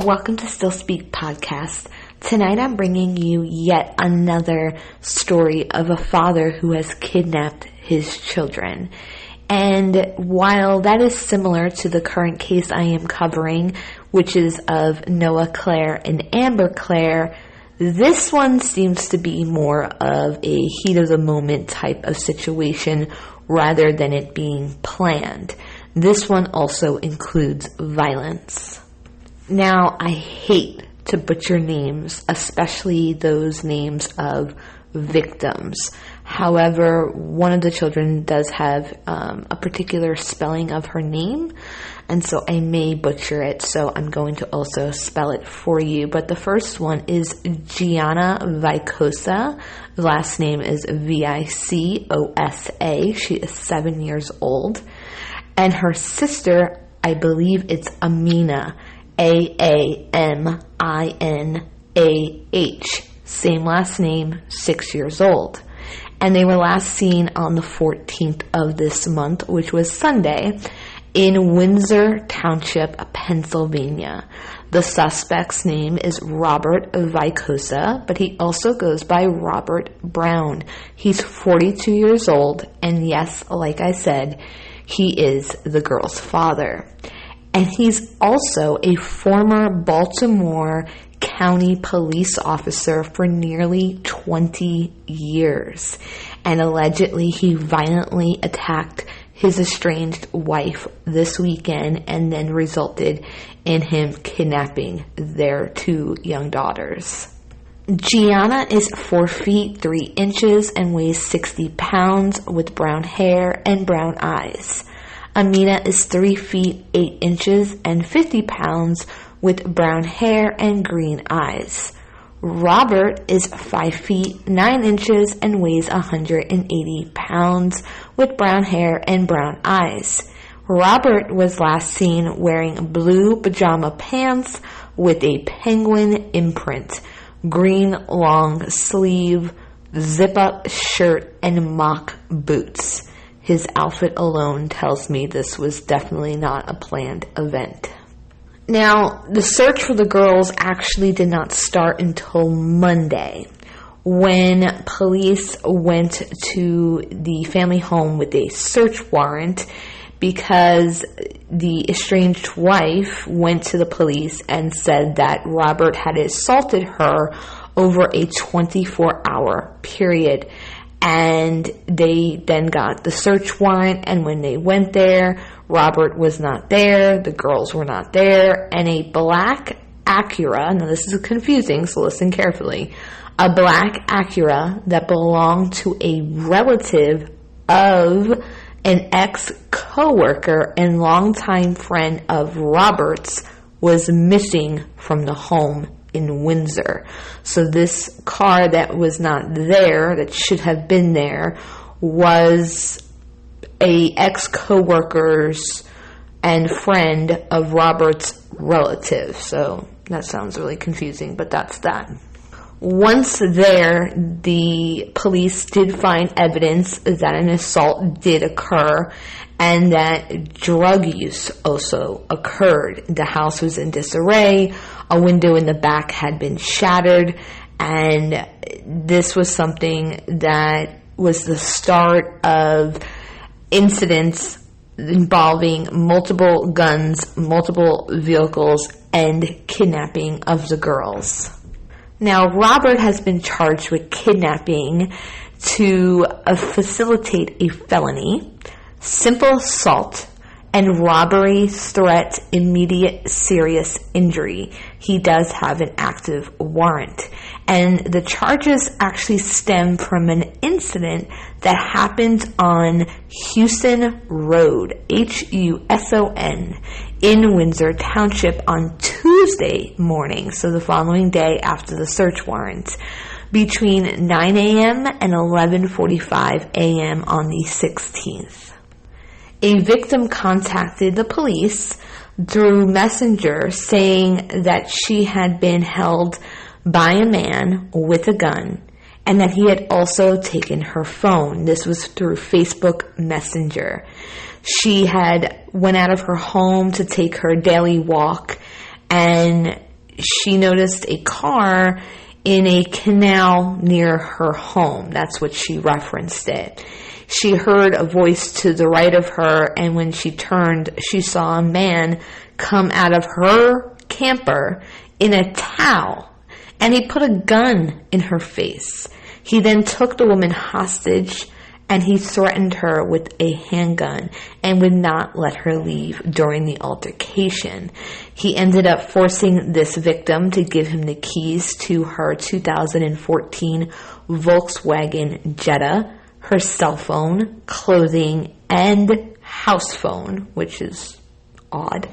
Welcome to Stillspeakpod. Tonight I'm bringing you yet another story of a father who has kidnapped his children. And while that is similar to the current case I am covering, which is of Noah Claire and Amber Claire, this one seems to be more of a heat of the moment type of situation rather than it being planned. This one also includes violence. Now, I hate to butcher names, especially those names of victims. However, one of the children does have a particular spelling of her name, and so I may butcher it, so I'm going to also spell it for you. But the first one is Giana Vicosa. The last name is Vicosa. She is 7 years old. And her sister, I believe it's Aaminah, Aaminah. Same last name, 6 years old. And they were last seen on the 14th of this month, which was Sunday, in Windsor Township, Pennsylvania. The suspect's name is Robert Vicosa, but he also goes by Robert Brown. He's 42 years old, and yes, like I said, he is the girl's father. And he's also a former Baltimore County police officer for nearly 20 years. And allegedly, he violently attacked his estranged wife this weekend and then resulted in him kidnapping their two young daughters. Giana is 4 feet 3 inches and weighs 60 pounds with brown hair and brown eyes. Aaminah is 3 feet 8 inches and 50 pounds with brown hair and green eyes. Robert is 5 feet 9 inches and weighs 180 pounds with brown hair and brown eyes. Robert was last seen wearing blue pajama pants with a penguin imprint, green long sleeve, zip-up shirt, and mock boots. His outfit alone tells me this was definitely not a planned event. Now, the search for the girls actually did not start until Monday, when police went to the family home with a search warrant because the estranged wife went to the police and said that Robert had assaulted her over a 24-hour period. And they then got the search warrant, and when they went there, Robert was not there, the girls were not there, and a black Acura, now this is confusing, so listen carefully, a black Acura that belonged to a relative of an ex-coworker and longtime friend of Robert's was missing from the home in Windsor. So this car that was not there, that should have been there, was a ex-coworker's and friend of Robert's relative. So that sounds really confusing, but that's that. Once there, the police did find evidence that an assault did occur and that drug use also occurred. The house was in disarray. A window in the back had been shattered, and this was something that was the start of incidents involving multiple guns, multiple vehicles, and kidnapping of the girls. Now, Robert has been charged with kidnapping to facilitate a felony, simple assault, and robbery, threat, immediate serious injury. He does have an active warrant. And the charges actually stem from an incident that happened on Hewson Road, Huson, in Windsor Township on Tuesday morning, so the following day after the search warrant, between 9 a.m. and 11:45 a.m. on the 16th. A victim contacted the police through Messenger saying that she had been held by a man with a gun and that he had also taken her phone. This was through Facebook Messenger. She had went out of her home to take her daily walk, and she noticed a car in a canal near her home. That's what she referenced it. She heard a voice to the right of her, and when she turned, she saw a man come out of her camper in a towel, and he put a gun in her face. He then took the woman hostage, and he threatened her with a handgun and would not let her leave during the altercation. He ended up forcing this victim to give him the keys to her 2014 Volkswagen Jetta, her cell phone, clothing, and house phone, which is odd.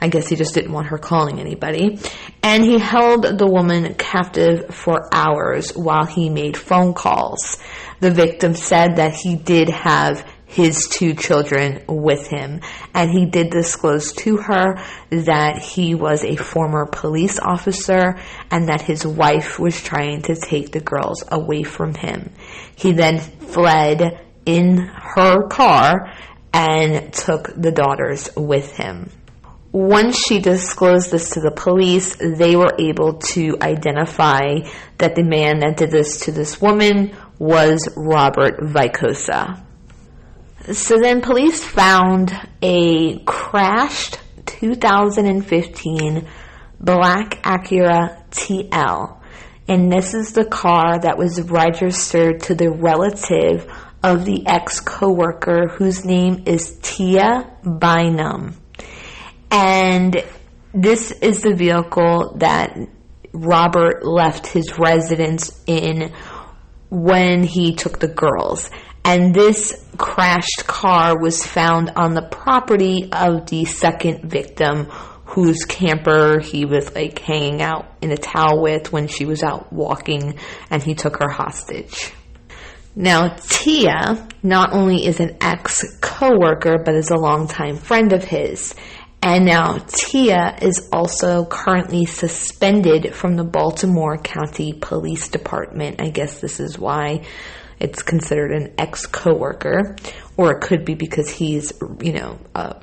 I guess he just didn't want her calling anybody. And he held the woman captive for hours while he made phone calls. The victim said that he did have his 2 children with him, and he did disclose to her that he was a former police officer and that his wife was trying to take the girls away from him. He then fled in her car and took the daughters with him. Once she disclosed this to the police, they were able to identify that the man that did this to this woman was Robert Vicosa. So then police found a crashed 2015 black Acura TL. And this is the car that was registered to the relative of the ex-coworker whose name is Tia Bynum. And this is the vehicle that Robert left his residence in when he took the girls. And this crashed car was found on the property of the second victim, whose camper he was hanging out in a towel with when she was out walking, and he took her hostage. Now, Tia not only is an ex-coworker, but is a longtime friend of his. And now Tia is also currently suspended from the Baltimore County Police Department. I guess this is why it's considered an ex-coworker, or it could be because he's,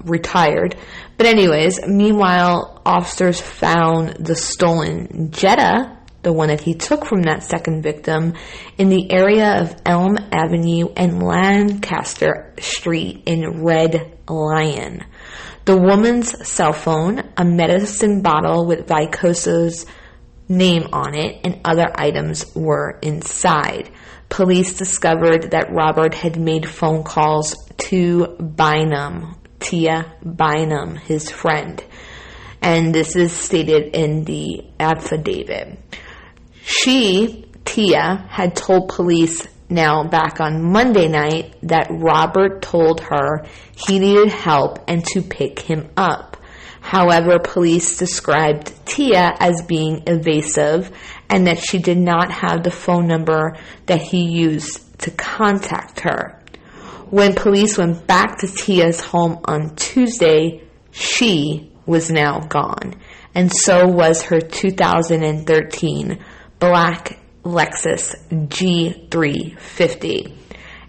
retired. But anyways, meanwhile, officers found the stolen Jetta, the one that he took from that second victim, in the area of Elm Avenue and Lancaster Street in Red Lion. The woman's cell phone, a medicine bottle with Vicosa's name on it, and other items were inside. Police discovered that Robert had made phone calls to Bynum, Tia Bynum, his friend. And this is stated in the affidavit. Tia, had told police now back on Monday night that Robert told her he needed help and to pick him up. However, police described Tia as being evasive and that she did not have the phone number that he used to contact her. When police went back to Tia's home on Tuesday, she was now gone, and so was her 2013 black Lexus G350.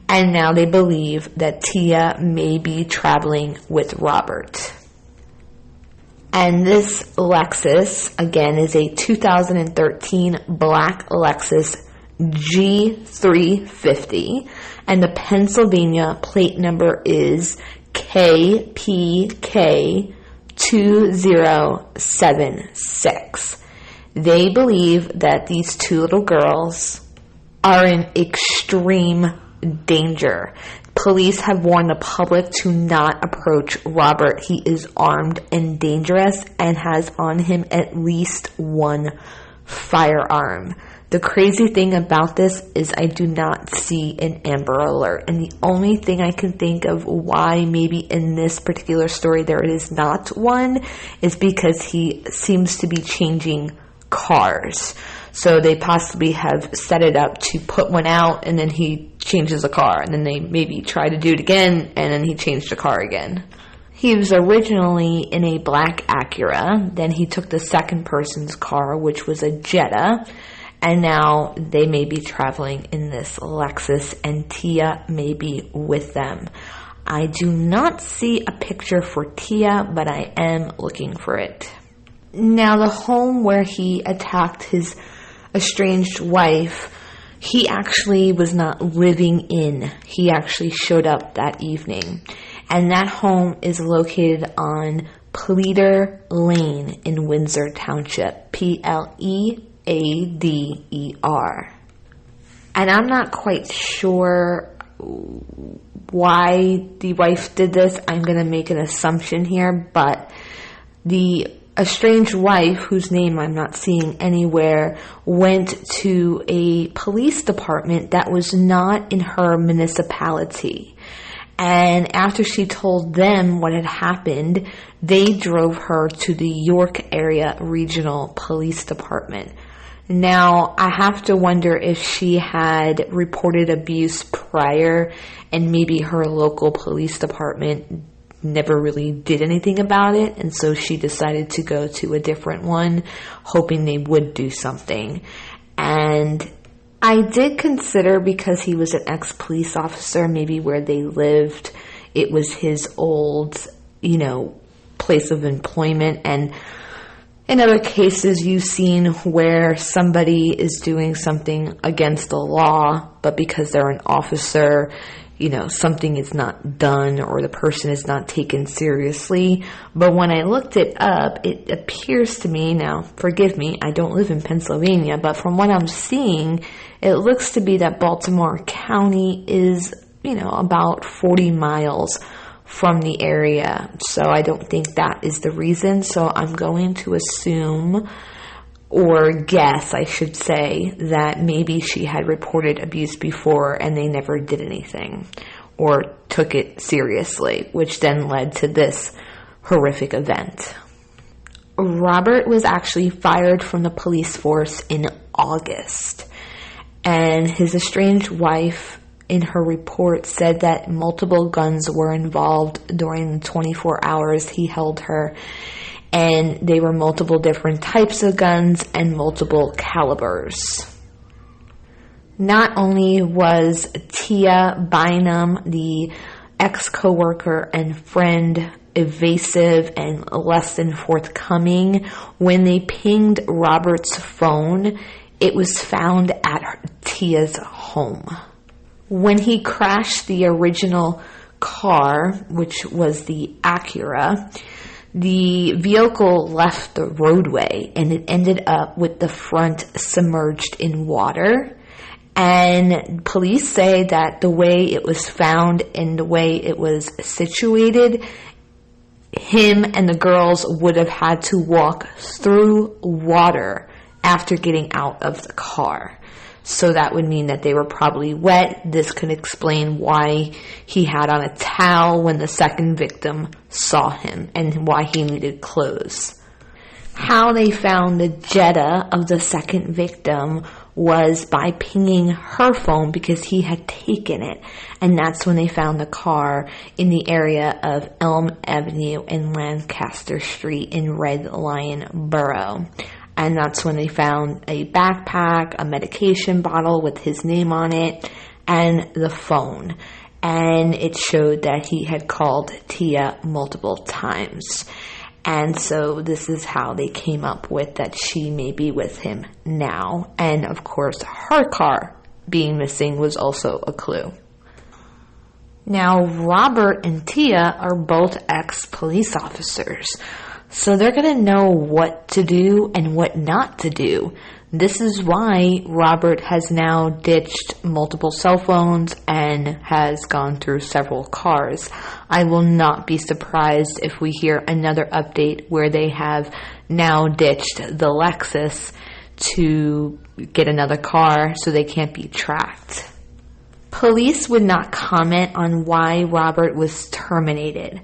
And now they believe that Tia may be traveling with Robert. And this Lexus, again, is a 2013 black Lexus G350. And the Pennsylvania plate number is KPK2076. They believe that these 2 little girls are in extreme danger. Police have warned the public to not approach Robert. He is armed and dangerous and has on him at least 1 firearm. The crazy thing about this is I do not see an Amber Alert. And the only thing I can think of why maybe in this particular story there is not one is because he seems to be changing cars. So they possibly have set it up to put one out and then he changes the car, and then they maybe try to do it again and then he changed the car again. He was originally in a black Acura, then he took the second person's car, which was a Jetta, and now they may be traveling in this Lexus and Tia may be with them. I do not see a picture for Tia, but I am looking for it. Now, the home where he attacked his estranged wife, he actually was not living in. He actually showed up that evening. And that home is located on Pleader Lane in Windsor Township, Pleader. And I'm not quite sure why the wife did this. I'm going to make an assumption here, but the estranged wife, whose name I'm not seeing anywhere, went to a police department that was not in her municipality. And after she told them what had happened, they drove her to the York Area Regional Police Department. Now, I have to wonder if she had reported abuse prior and maybe her local police department never really did anything about it, and so she decided to go to a different one, hoping they would do something. And I did consider, because he was an ex-police officer, maybe where they lived, it was his old, place of employment. And in other cases, you've seen where somebody is doing something against the law, but because they're an officer, something is not done or the person is not taken seriously. But when I looked it up, it appears to me, now forgive me, I don't live in Pennsylvania, but from what I'm seeing, it looks to be that Baltimore County is, about 40 miles from the area. So I don't think that is the reason. So I'm going to assume, or guess, I should say, that maybe she had reported abuse before and they never did anything or took it seriously, which then led to this horrific event. Robert was actually fired from the police force in August, and his estranged wife, in her report, said that multiple guns were involved during the 24 hours he held her. And they were multiple different types of guns and multiple calibers. Not only was Tia Bynum, the ex-coworker and friend, evasive and less than forthcoming, when they pinged Robert's phone, it was found at Tia's home. When he crashed the original car, which was the Acura, the vehicle left the roadway and it ended up with the front submerged in water. And police say that the way it was found and the way it was situated, him and the girls would have had to walk through water after getting out of the car. So that would mean that they were probably wet. This could explain why he had on a towel when the second victim saw him and why he needed clothes. How they found the Jetta of the second victim was by pinging her phone because he had taken it. And that's when they found the car in the area of Elm Avenue and Lancaster Street in Red Lion Borough. And that's when they found a backpack, a medication bottle with his name on it, and the phone. And it showed that he had called Tia multiple times. And so this is how they came up with that she may be with him now. And of course, her car being missing was also a clue. Now, Robert and Tia are both ex-police officers. So they're going to know what to do and what not to do. This is why Robert has now ditched multiple cell phones and has gone through several cars. I will not be surprised if we hear another update where they have now ditched the Lexus to get another car so they can't be tracked. Police would not comment on why Robert was terminated.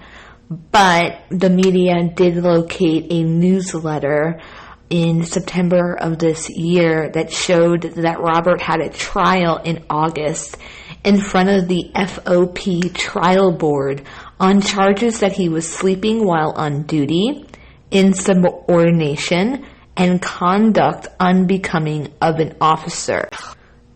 But the media did locate a newsletter in September of this year that showed that Robert had a trial in August in front of the FOP trial board on charges that he was sleeping while on duty, insubordination, and conduct unbecoming of an officer.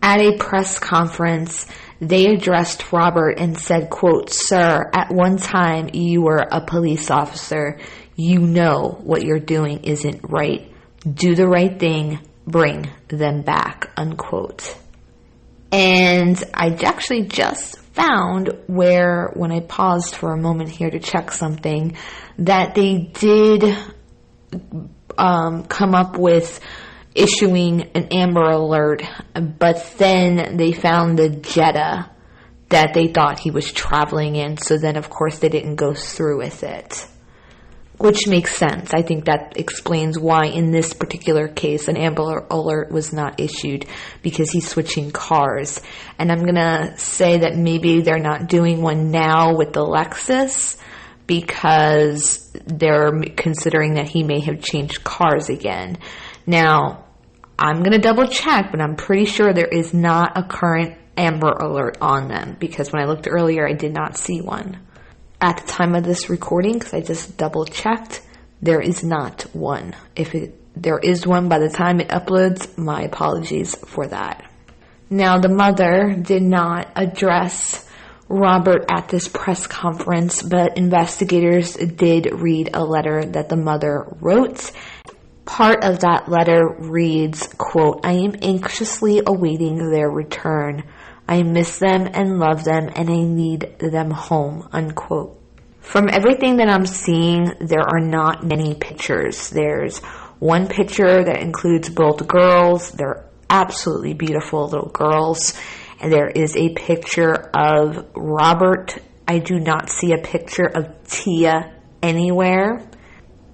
At a press conference, they addressed Robert and said, quote, "Sir, at one time you were a police officer. You know what you're doing isn't right. Do the right thing. Bring them back, unquote. And I actually just found where, when I paused for a moment here to check something, that they did come up with issuing an Amber Alert, but then they found the Jetta that they thought he was traveling in, so then of course they didn't go through with it. Which makes sense. I think that explains why in this particular case an Amber Alert was not issued, because he's switching cars. And I'm going to say that maybe they're not doing one now with the Lexus because they're considering that he may have changed cars again. Now, I'm going to double check, but I'm pretty sure there is not a current Amber Alert on them, because when I looked earlier, I did not see one. At the time of this recording, because I just double checked, there is not one. If there is one by the time it uploads, my apologies for that. Now, the mother did not address Robert at this press conference, but investigators did read a letter that the mother wrote. Part of that letter reads, quote, "I am anxiously awaiting their return. I miss them and love them, and I need them home," unquote. From everything that I'm seeing, there are not many pictures. There's one picture that includes both girls. They're absolutely beautiful little girls. And there is a picture of Robert. I do not see a picture of Tia anywhere.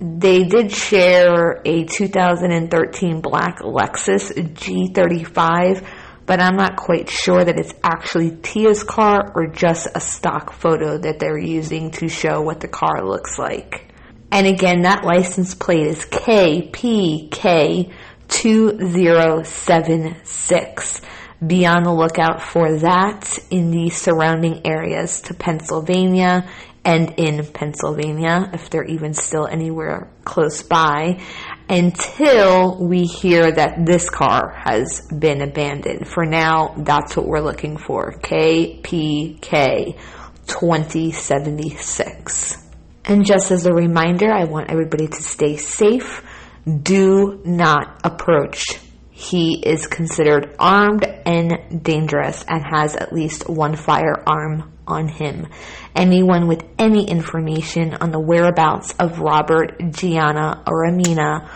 They did share a 2013 black Lexus G35, but I'm not quite sure that it's actually Tia's car or just a stock photo that they're using to show what the car looks like. And again, that license plate is KPK2076. Be on the lookout for that in the surrounding areas to Pennsylvania and in Pennsylvania, if they're even still anywhere close by, until we hear that this car has been abandoned. For now, that's what we're looking for, KPK 2076. And just as a reminder, I want everybody to stay safe. Do not approach. He is considered armed and dangerous and has at least one firearm on him. Anyone with any information on the whereabouts of Robert, Giana, or Aaminah,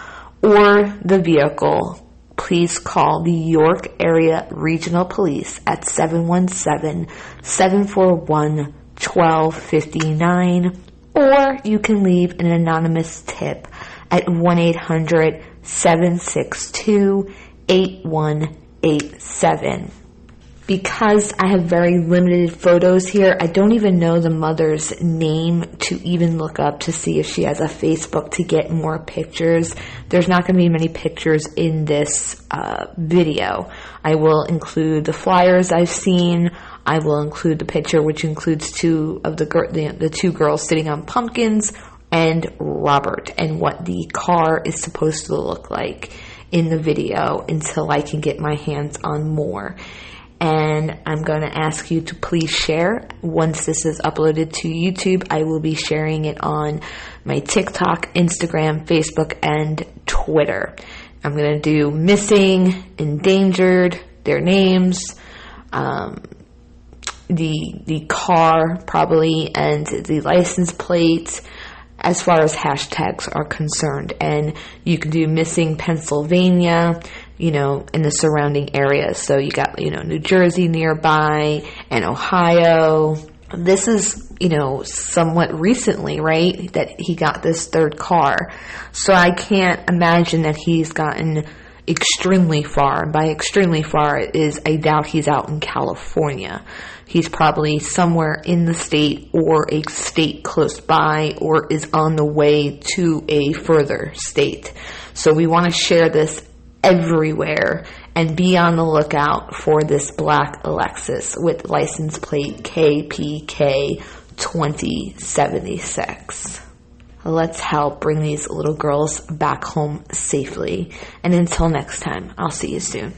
or the vehicle, please call the York Area Regional Police at 717-741-1259, or you can leave an anonymous tip at 1-800-762-8187. Because I have very limited photos here, I don't even know the mother's name to even look up to see if she has a Facebook to get more pictures. There's not going to be many pictures in this video. I will include the flyers I've seen. I will include the picture, which includes the two girls sitting on pumpkins, and Robert, and what the car is supposed to look like in the video until I can get my hands on more. And I'm going to ask you to please share. Once this is uploaded to YouTube, I will be sharing it on my TikTok, Instagram, Facebook, and Twitter. I'm going to do missing, endangered, their names, the car probably, and the license plate, as far as hashtags are concerned. And you can do missing Pennsylvania, in the surrounding areas. So you got, New Jersey nearby and Ohio. This is, somewhat recently, right, that he got this third car. So I can't imagine that he's gotten extremely far. And by extremely far I doubt he's out in California. He's probably somewhere in the state or a state close by, or is on the way to a further state. So we want to share this everywhere and be on the lookout for this black Lexus with license plate KPK 2076. Let's help bring these little girls back home safely. And until next time, I'll see you soon.